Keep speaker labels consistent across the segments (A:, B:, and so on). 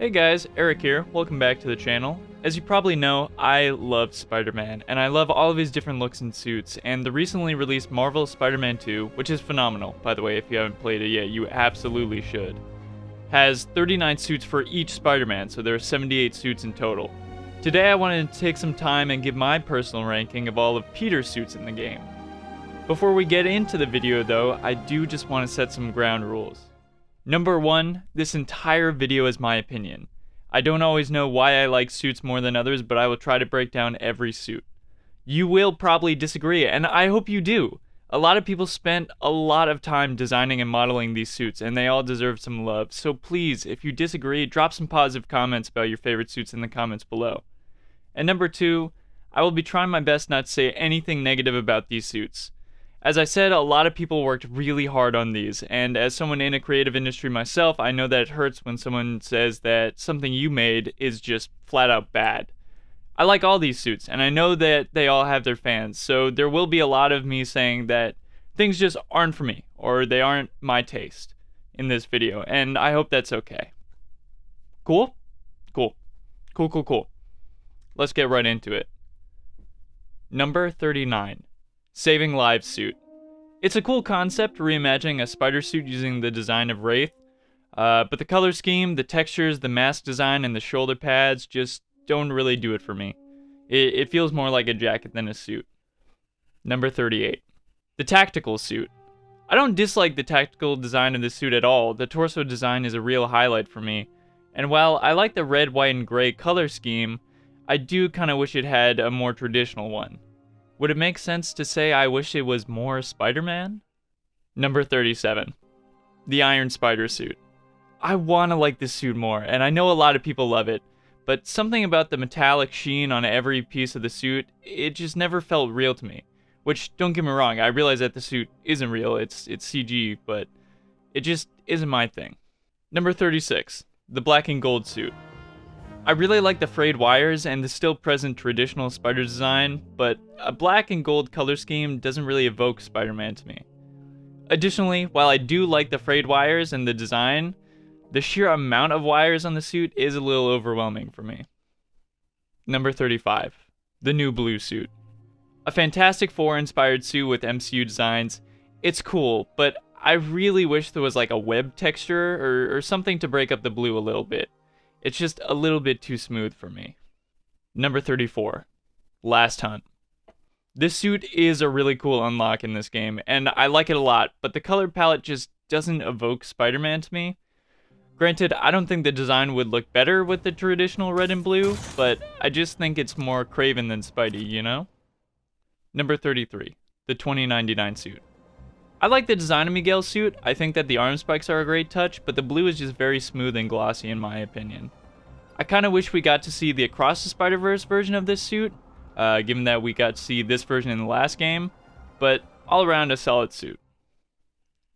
A: Hey guys, Eric here. Welcome back to the channel. As you probably know, I love Spider-Man, and I love all of his different looks and suits, and the recently released Marvel Spider-Man 2, which is phenomenal, by the way, if you haven't played it yet, you absolutely should, has 39 suits for each Spider-Man, so there are 78 suits in total. Today I wanted to take some time and give my personal ranking of all of Peter's suits in the game. Before we get into the video though, I do just want to set some ground rules. Number 1, this entire video is my opinion. I don't always know why I like suits more than others, but I will try to break down every suit. You will probably disagree, and I hope you do. A lot of people spent a lot of time designing and modeling these suits, and they all deserve some love. So please, if you disagree, drop some positive comments about your favorite suits in the comments below. And number 2, I will be trying my best not to say anything negative about these suits. As I said, a lot of people worked really hard on these, and as someone in a creative industry myself, I know that it hurts when someone says that something you made is just flat out bad. I like all these suits, and I know that they all have their fans, so there will be a lot of me saying that things just aren't for me, or they aren't my taste in this video, and I hope that's okay. Cool? Cool. Cool. Let's get right into it. Number 39. Saving Lives suit. It's a cool concept, reimagining a spider suit using the design of Wraith, but the color scheme, the textures, the mask design, and the shoulder pads just don't really do it for me. It feels more like a jacket than a suit. Number 38. The tactical suit. I don't dislike the tactical design of the suit at all. The torso design is a real highlight for me. And while I like the red, white, and gray color scheme, I do kind of wish it had a more traditional one. Would it make sense to say I wish it was more Spider-Man? Number 37. The Iron Spider suit. I want to like this suit more, and I know a lot of people love it, but something about the metallic sheen on every piece of the suit, it just never felt real to me. Which, don't get me wrong, I realize that the suit isn't real, it's CG, but it just isn't my thing. Number 36. The Black and Gold suit. I really like the frayed wires and the still present traditional spider design, but a black and gold color scheme doesn't really evoke Spider-Man to me. Additionally, while I do like the frayed wires and the design, the sheer amount of wires on the suit is a little overwhelming for me. Number 35. The New Blue suit. A Fantastic Four inspired suit with MCU designs. It's cool, but I really wish there was like a web texture or something to break up the blue a little bit. It's just a little bit too smooth for me. Number 34. Last Hunt. This suit is a really cool unlock in this game, and I like it a lot, but the color palette just doesn't evoke Spider-Man to me. Granted, I don't think the design would look better with the traditional red and blue, but I just think it's more Kraven than Spidey, you know? Number 33. The 2099 suit. I like the design of Miguel's suit. I think that the arm spikes are a great touch, but the blue is just very smooth and glossy in my opinion. I kind of wish we got to see the Across the Spider-Verse version of this suit, given that we got to see this version in the last game, but all around a solid suit.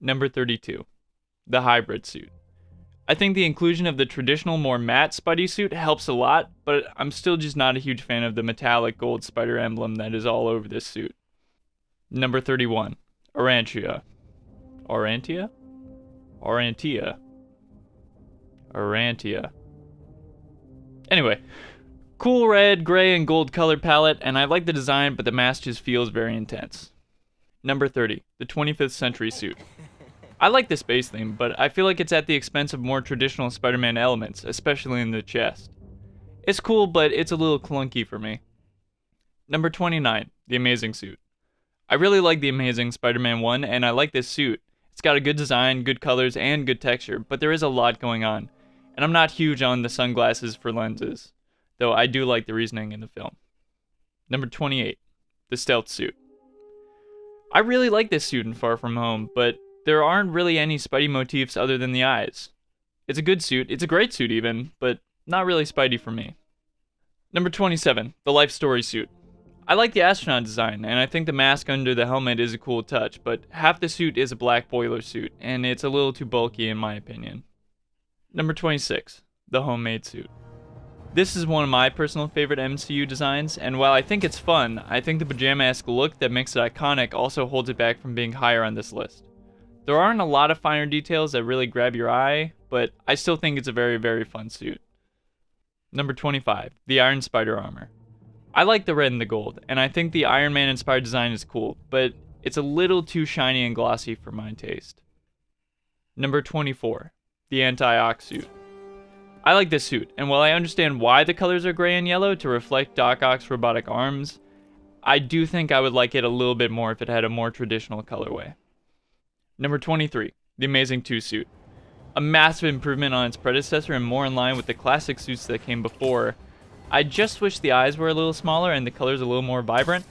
A: Number 32. The Hybrid suit. I think the inclusion of the traditional, more matte Spidey suit helps a lot, but I'm still just not a huge fan of the metallic gold spider emblem that is all over this suit. Number 31. Aurantia. Anyway, cool red, gray, and gold color palette, and I like the design, but the mask just feels very intense. Number 30. The 25th Century suit. I like the space theme, but I feel like it's at the expense of more traditional Spider-Man elements, especially in the chest. It's cool, but it's a little clunky for me. Number 29. The Amazing suit. I really like the Amazing Spider-Man 1, and I like this suit. It's got a good design, good colors, and good texture, but there is a lot going on. And I'm not huge on the sunglasses for lenses, though I do like the reasoning in the film. Number 28. The Stealth suit. I really like this suit in Far From Home, but there aren't really any Spidey motifs other than the eyes. It's a good suit, it's a great suit even, but not really Spidey for me. Number 27. The Life Story suit. I like the astronaut design, and I think the mask under the helmet is a cool touch, but half the suit is a black boiler suit, and it's a little too bulky in my opinion. Number 26. The Homemade suit. This is one of my personal favorite MCU designs, and while I think it's fun, I think the pajama-esque look that makes it iconic also holds it back from being higher on this list. There aren't a lot of finer details that really grab your eye, but I still think it's a very, very fun suit. Number 25, the Iron Spider armor. I like the red and the gold, and I think the Iron Man inspired design is cool, but it's a little too shiny and glossy for my taste. Number 24, the Anti-Ox suit. I like this suit, and while I understand why the colors are gray and yellow to reflect Doc Ock's robotic arms, I do think I would like it a little bit more if it had a more traditional colorway. Number 23, the Amazing 2 suit. A massive improvement on its predecessor and more in line with the classic suits that came before. I just wish the eyes were a little smaller and the colors a little more vibrant.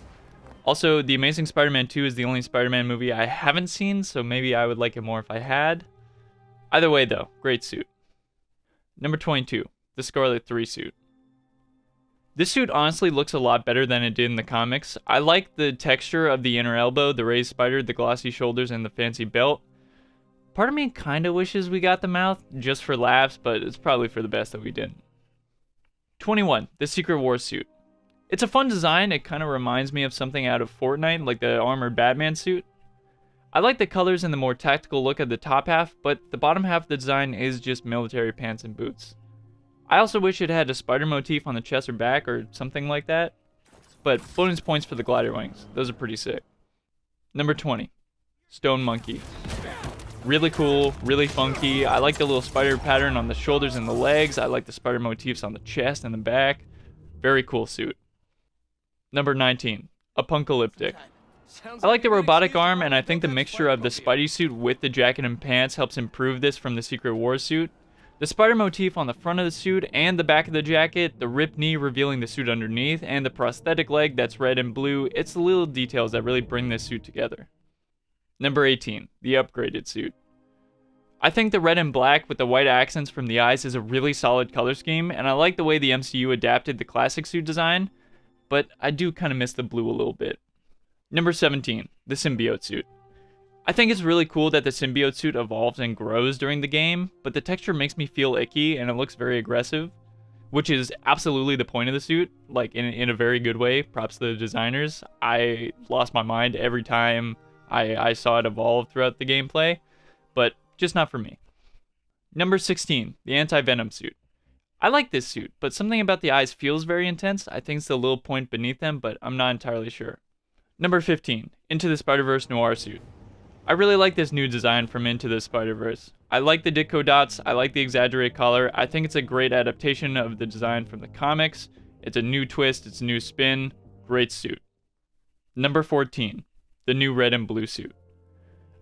A: Also, The Amazing Spider-Man 2 is the only Spider-Man movie I haven't seen, so maybe I would like it more if I had. Either way though, great suit. Number 22, the Scarlet 3 suit. This suit honestly looks a lot better than it did in the comics. I like the texture of the inner elbow, the raised spider, the glossy shoulders, and the fancy belt. Part of me kinda wishes we got the mouth, just for laughs, but it's probably for the best that we didn't. 21, the Secret Wars suit. It's a fun design, it kinda reminds me of something out of Fortnite, like the armored Batman suit. I like the colors and the more tactical look of the top half, but the bottom half of the design is just military pants and boots. I also wish it had a spider motif on the chest or back or something like that, but bonus points for the glider wings, those are pretty sick. Number 20, Stone Monkey. Really cool, really funky. I like the little spider pattern on the shoulders and the legs. I like the spider motifs on the chest and the back. Very cool suit. Number 19, Apocalyptic. I like the robotic arm, and I think the mixture of the Spidey suit with the jacket and pants helps improve this from the Secret Wars suit. The spider motif on the front of the suit and the back of the jacket, the ripped knee revealing the suit underneath, and the prosthetic leg that's red and blue, it's the little details that really bring this suit together. Number 18, the upgraded suit. I think the red and black with the white accents from the eyes is a really solid color scheme, and I like the way the MCU adapted the classic suit design, but I do kind of miss the blue a little bit. Number 17, the symbiote suit. I think it's really cool that the symbiote suit evolves and grows during the game, but the texture makes me feel icky and it looks very aggressive, which is absolutely the point of the suit, like in a very good way. Props to the designers. I lost my mind every time I saw it evolve throughout the gameplay, but just not for me. Number 16, the Anti-Venom suit. I like this suit, but something about the eyes feels very intense. I think it's the little point beneath them, but I'm not entirely sure. Number 15, Into the Spider-Verse Noir suit. I really like this new design from Into the Spider-Verse. I like the Ditko dots, I like the exaggerated color. I think it's a great adaptation of the design from the comics. It's a new twist, it's a new spin. Great suit. Number 14, the new red and blue suit.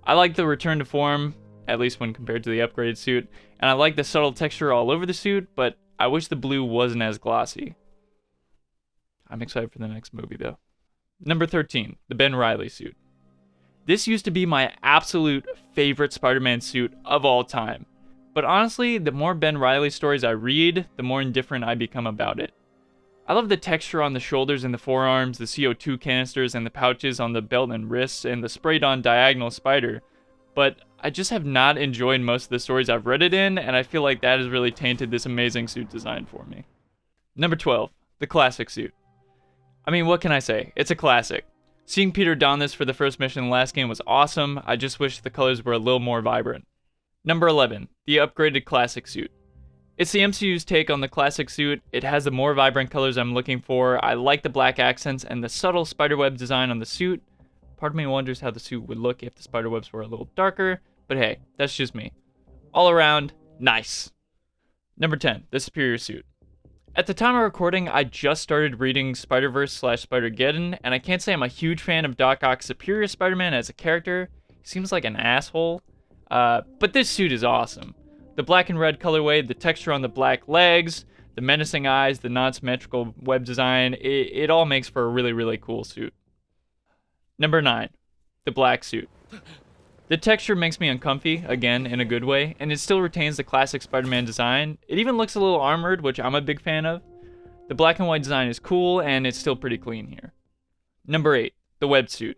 A: I like the return to form, at least when compared to the upgraded suit, and I like the subtle texture all over the suit, but I wish the blue wasn't as glossy. I'm excited for the next movie though. Number 13, the Ben Reilly suit. This used to be my absolute favorite Spider-Man suit of all time, but honestly, the more Ben Reilly stories I read, the more indifferent I become about it. I love the texture on the shoulders and the forearms, the CO2 canisters and the pouches on the belt and wrists, and the sprayed-on diagonal spider, but I just have not enjoyed most of the stories I've read it in, and I feel like that has really tainted this amazing suit design for me. Number 12, the classic suit. I mean, what can I say? It's a classic. Seeing Peter don this for the first mission in the last game was awesome. I just wish the colors were a little more vibrant. Number 11, the upgraded classic suit. It's the MCU's take on the classic suit. It has the more vibrant colors I'm looking for. I like the black accents and the subtle spiderweb design on the suit. Part of me wonders how the suit would look if the spiderwebs were a little darker, but hey, that's just me. All around, nice. Number 10, the Superior suit. At the time of recording, I just started reading Spider-Verse/Spider-Geddon, and I can't say I'm a huge fan of Doc Ock's Superior Spider-Man as a character. He seems like an asshole, but this suit is awesome. The black and red colorway, the texture on the black legs, the menacing eyes, the non-symmetrical web design, it all makes for a really, really cool suit. Number 9, the black suit. The texture makes me uncomfy, again, in a good way, and it still retains the classic Spider-Man design. It even looks a little armored, which I'm a big fan of. The black and white design is cool, and it's still pretty clean here. Number 8, the web suit.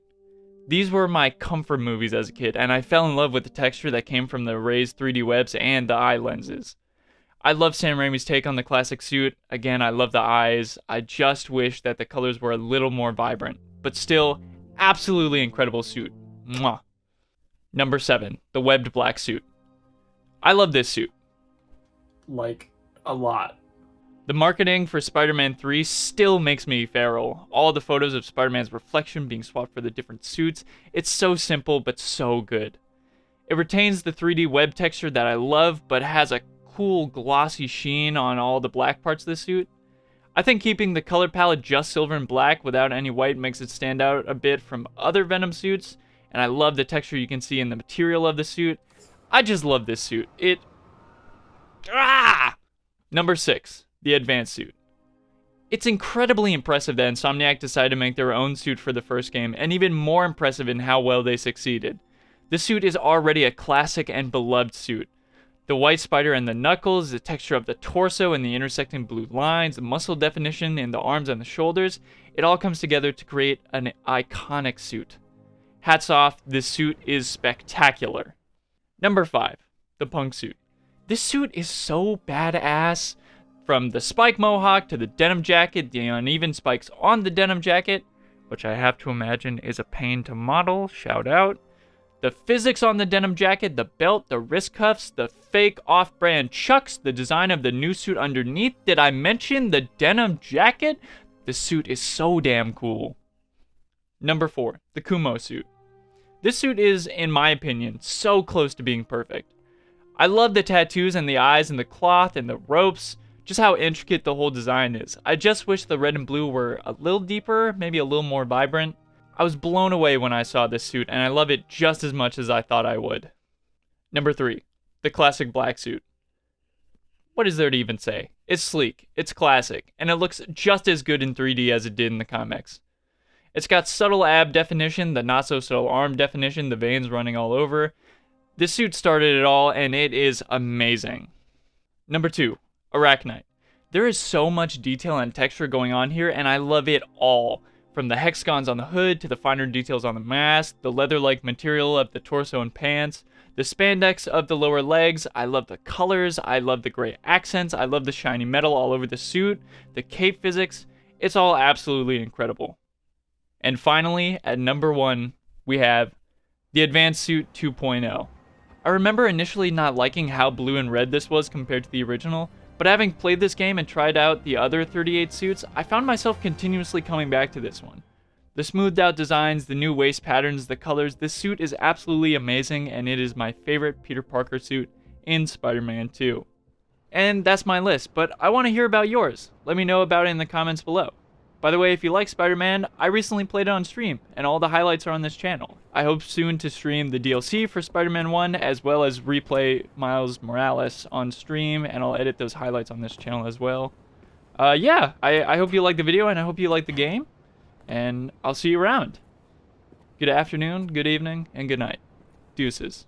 A: These were my comfort movies as a kid, and I fell in love with the texture that came from the raised 3D webs and the eye lenses. I love Sam Raimi's take on the classic suit. Again, I love the eyes. I just wish that the colors were a little more vibrant, but still, absolutely incredible suit. Mwah. Number 7, the webbed black suit. I love this suit.
B: Like, a lot.
A: The marketing for Spider-Man 3 still makes me feral. All the photos of Spider-Man's reflection being swapped for the different suits, it's so simple but so good. It retains the 3D web texture that I love, but has a cool glossy sheen on all the black parts of the suit. I think keeping the color palette just silver and black without any white makes it stand out a bit from other Venom suits, and I love the texture you can see in the material of the suit. I just love this suit. Number 6. The Advanced Suit. It's incredibly impressive that Insomniac decided to make their own suit for the first game, and even more impressive in how well they succeeded. This suit is already a classic and beloved suit. The white spider and the knuckles, the texture of the torso and the intersecting blue lines, the muscle definition in the arms and the shoulders, it all comes together to create an iconic suit. Hats off, this suit is spectacular. Number 5. The Punk Suit. This suit is so badass. From the spike mohawk to the denim jacket, the uneven spikes on the denim jacket, which I have to imagine is a pain to model, shout out. The physics on the denim jacket, the belt, the wrist cuffs, the fake off-brand chucks, the design of the new suit underneath. Did I mention the denim jacket? The suit is so damn cool. Number 4, the Kumo suit. This suit is, in my opinion, so close to being perfect. I love the tattoos and the eyes and the cloth and the ropes, just how intricate the whole design is. I just wish the red and blue were a little deeper, maybe a little more vibrant. I was blown away when I saw this suit, and I love it just as much as I thought I would. Number 3, the classic black suit. What is there to even say? It's sleek, it's classic, and it looks just as good in 3D as it did in the comics. It's got subtle ab definition, the not so subtle arm definition, the veins running all over. This suit started it all, and it is amazing. Number 2, Arachnite. There is so much detail and texture going on here, and I love it all. From the hexagons on the hood, to the finer details on the mask, the leather-like material of the torso and pants, the spandex of the lower legs. I love the colors, I love the gray accents, I love the shiny metal all over the suit, the cape physics. It's all absolutely incredible. And finally, at number 1, we have the Advanced Suit 2.0. I remember initially not liking how blue and red this was compared to the original, but having played this game and tried out the other 38 suits, I found myself continuously coming back to this one. The smoothed out designs, the new waist patterns, the colors, this suit is absolutely amazing, and it is my favorite Peter Parker suit in Spider-Man 2. And that's my list, but I want to hear about yours. Let me know about it in the comments below. By the way, if you like Spider-Man, I recently played it on stream, and all the highlights are on this channel. I hope soon to stream the DLC for Spider-Man 1, as well as replay Miles Morales on stream, and I'll edit those highlights on this channel as well. Yeah, I hope you liked the video, and I hope you liked the game, and I'll see you around. Good afternoon, good evening, and good night. Deuces.